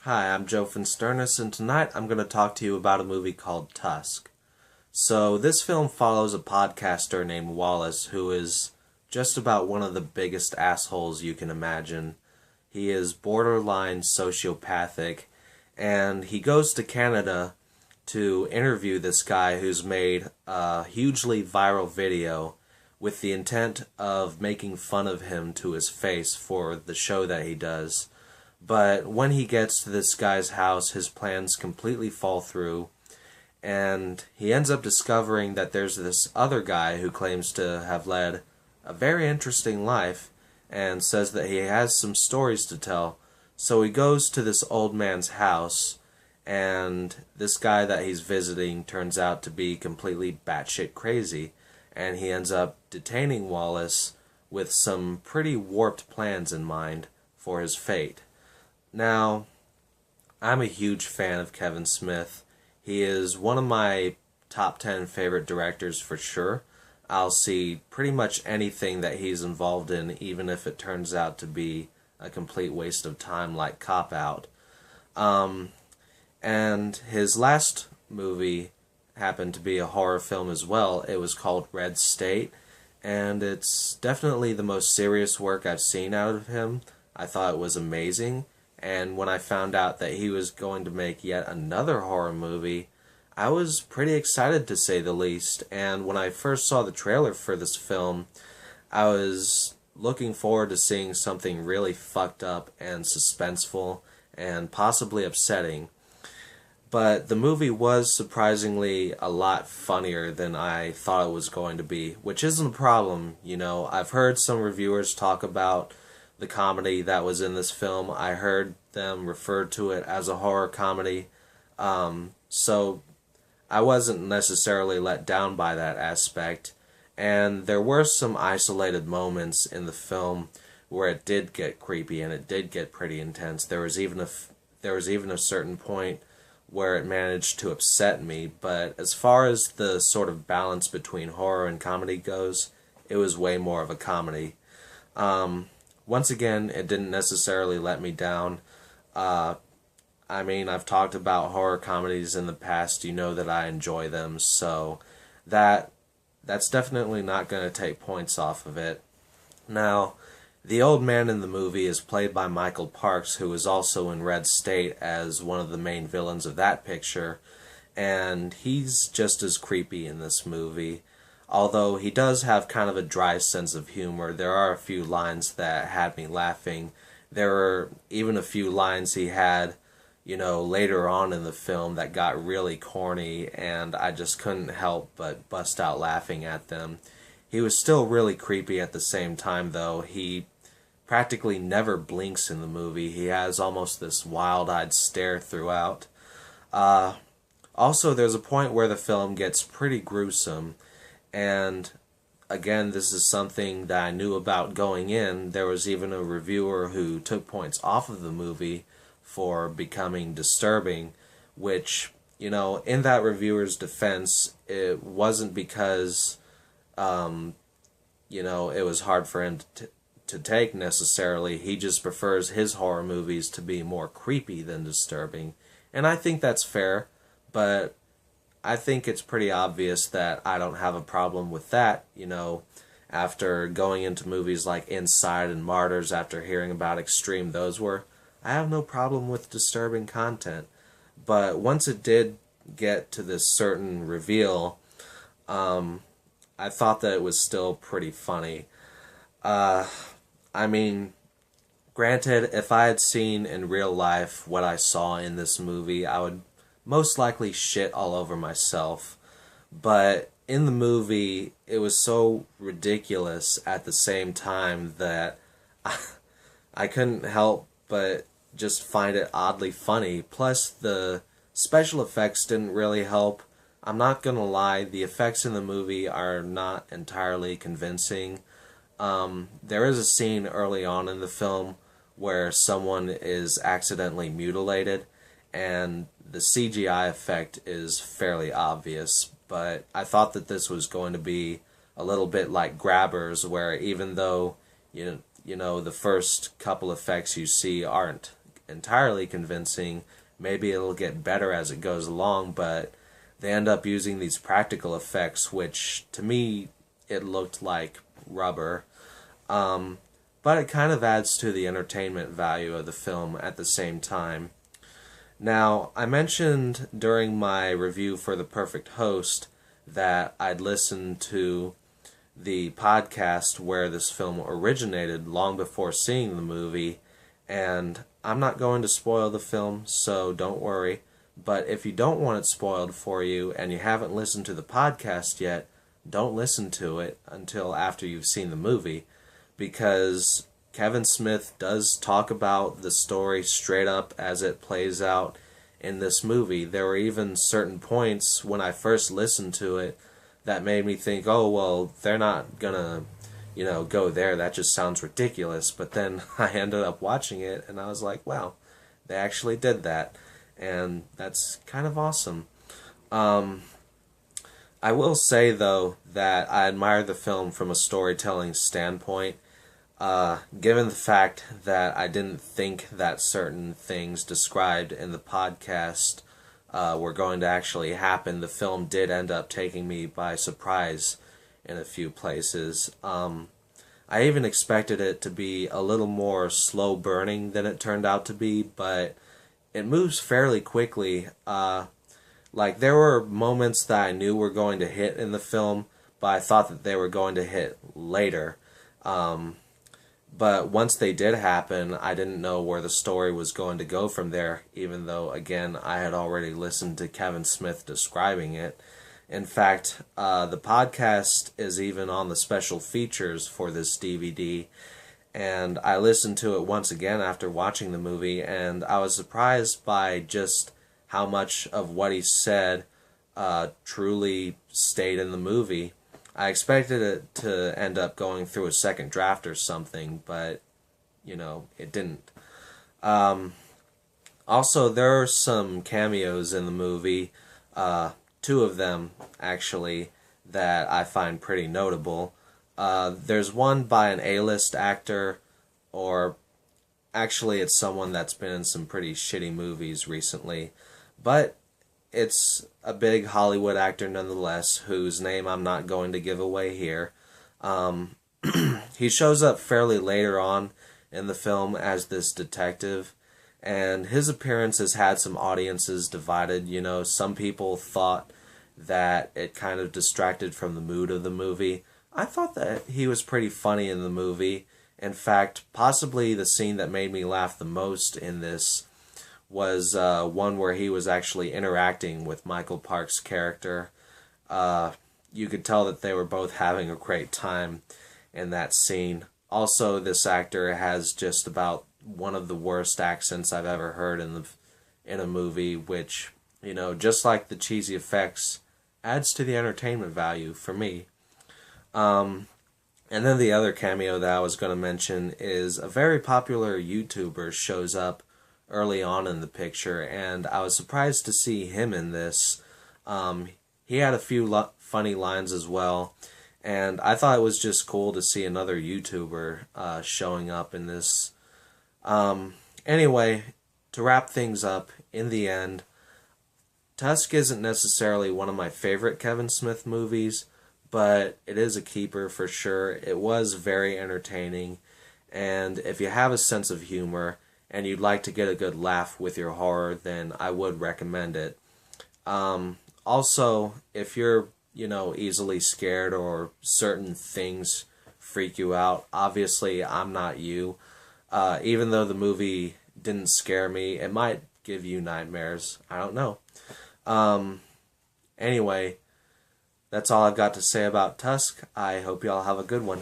Hi, I'm Joe Finsternis, and tonight I'm going to talk to you about a movie called Tusk. So, this film follows a podcaster named Wallace who is just about one of the biggest assholes you can imagine. He is borderline sociopathic, and he goes to Canada to interview this guy who's made a hugely viral video with the intent of making fun of him to his face for the show that he does. But when he gets to this guy's house, his plans completely fall through, and he ends up discovering that there's this other guy who claims to have led a very interesting life and says that he has some stories to tell. So he goes to this old man's house, and this guy that he's visiting turns out to be completely batshit crazy, and he ends up detaining Wallace with some pretty warped plans in mind for his fate. Now, I'm a huge fan of Kevin Smith. He is one of my top 10 favorite directors for sure. I'll see pretty much anything that he's involved in, even if it turns out to be a complete waste of time like Cop Out. And his last movie happened to be a horror film as well. It was called Red State, and it's definitely the most serious work I've seen out of him. I thought it was amazing. And when I found out that he was going to make yet another horror movie, I was pretty excited to say the least. And when I first saw the trailer for this film, I was looking forward to seeing something really fucked up and suspenseful and possibly upsetting. But the movie was surprisingly a lot funnier than I thought it was going to be, which isn't a problem. I've heard some reviewers talk about the comedy that was in this film. I heard them refer to it as a horror comedy. So I wasn't necessarily let down by that aspect. And there were some isolated moments in the film where it did get creepy and it did get pretty intense. There was even a certain point where it managed to upset me. But as far as the sort of balance between horror and comedy goes, it was way more of a comedy. Once again, it didn't necessarily let me down. I've talked about horror comedies in the past. You know that I enjoy them, so that's definitely not going to take points off of it. Now, the old man in the movie is played by Michael Parks, who is also in Red State as one of the main villains of that picture, and he's just as creepy in this movie. Although he does have kind of a dry sense of humor, there are a few lines that had me laughing. There were even a few lines he had, later on in the film that got really corny, and I just couldn't help but bust out laughing at them. He was still really creepy at the same time, though. He practically never blinks in the movie. He has almost this wild-eyed stare throughout. Also, there's a point where the film gets pretty gruesome. And again, this is something that I knew about going in. There was even a reviewer who took points off of the movie for becoming disturbing, which, in that reviewer's defense, it wasn't because, it was hard for him to take necessarily. He just prefers his horror movies to be more creepy than disturbing. And I think that's fair, but I think it's pretty obvious that I don't have a problem with that, after going into movies like Inside and Martyrs, after hearing about how extreme those were. I have no problem with disturbing content. But once it did get to this certain reveal, I thought that it was still pretty funny. Granted, if I had seen in real life what I saw in this movie, I would most likely shit all over myself. But in the movie, it was so ridiculous at the same time that I couldn't help but just find it oddly funny. Plus, the special effects didn't really help. I'm not gonna lie, the effects in the movie are not entirely convincing. There is a scene early on in the film where someone is accidentally mutilated, and the CGI effect is fairly obvious, but I thought that this was going to be a little bit like Grabbers, where even though the first couple effects you see aren't entirely convincing. Maybe it'll get better as it goes along, but they end up using these practical effects, which to me it looked like rubber. But it kind of adds to the entertainment value of the film at the same time. Now, I mentioned during my review for The Perfect Host that I'd listened to the podcast where this film originated long before seeing the movie, and I'm not going to spoil the film, so don't worry. But if you don't want it spoiled for you and you haven't listened to the podcast yet, don't listen to it until after you've seen the movie, because Kevin Smith does talk about the story straight up as it plays out in this movie. There were even certain points when I first listened to it that made me think, oh, well, they're not gonna, go there. That just sounds ridiculous. But then I ended up watching it, and I was like, wow, they actually did that. And that's kind of awesome. I will say, though, that I admire the film from a storytelling standpoint. Given the fact that I didn't think that certain things described in the podcast were going to actually happen, the film did end up taking me by surprise in a few places. I even expected it to be a little more slow burning than it turned out to be, but it moves fairly quickly. Like, there were moments that I knew were going to hit in the film, but I thought that they were going to hit later. But once they did happen, I didn't know where the story was going to go from there, even though, again, I had already listened to Kevin Smith describing it. In fact, the podcast is even on the special features for this DVD, and I listened to it once again after watching the movie, and I was surprised by just how much of what he said truly stayed in the movie. I expected it to end up going through a second draft or something, but, it didn't. Also, there are some cameos in the movie, two of them, actually, that I find pretty notable. There's one by an A-list actor, or actually it's someone that's been in some pretty shitty movies recently, but it's a big Hollywood actor nonetheless, whose name I'm not going to give away here. He shows up fairly later on in the film as this detective, and his appearance has had some audiences divided. Some people thought that it kind of distracted from the mood of the movie. I thought that he was pretty funny in the movie. In fact, possibly the scene that made me laugh the most in this was one where he was actually interacting with Michael Park's character. You could tell that they were both having a great time in that scene. Also, this actor has just about one of the worst accents I've ever heard in a movie, which, just like the cheesy effects, adds to the entertainment value for me. And then the other cameo that I was going to mention is a very popular YouTuber shows up early on in the picture, and I was surprised to see him in this. He had a few funny lines as well, and I thought it was just cool to see another YouTuber showing up in this. Anyway, to wrap things up, in the end, Tusk isn't necessarily one of my favorite Kevin Smith movies, but it is a keeper for sure. It was very entertaining, and if you have a sense of humor and you'd like to get a good laugh with your horror, then I would recommend it. Also, if you're, easily scared or certain things freak you out, obviously I'm not you. Even though the movie didn't scare me, it might give you nightmares. I don't know. Anyway, that's all I've got to say about Tusk. I hope y'all have a good one.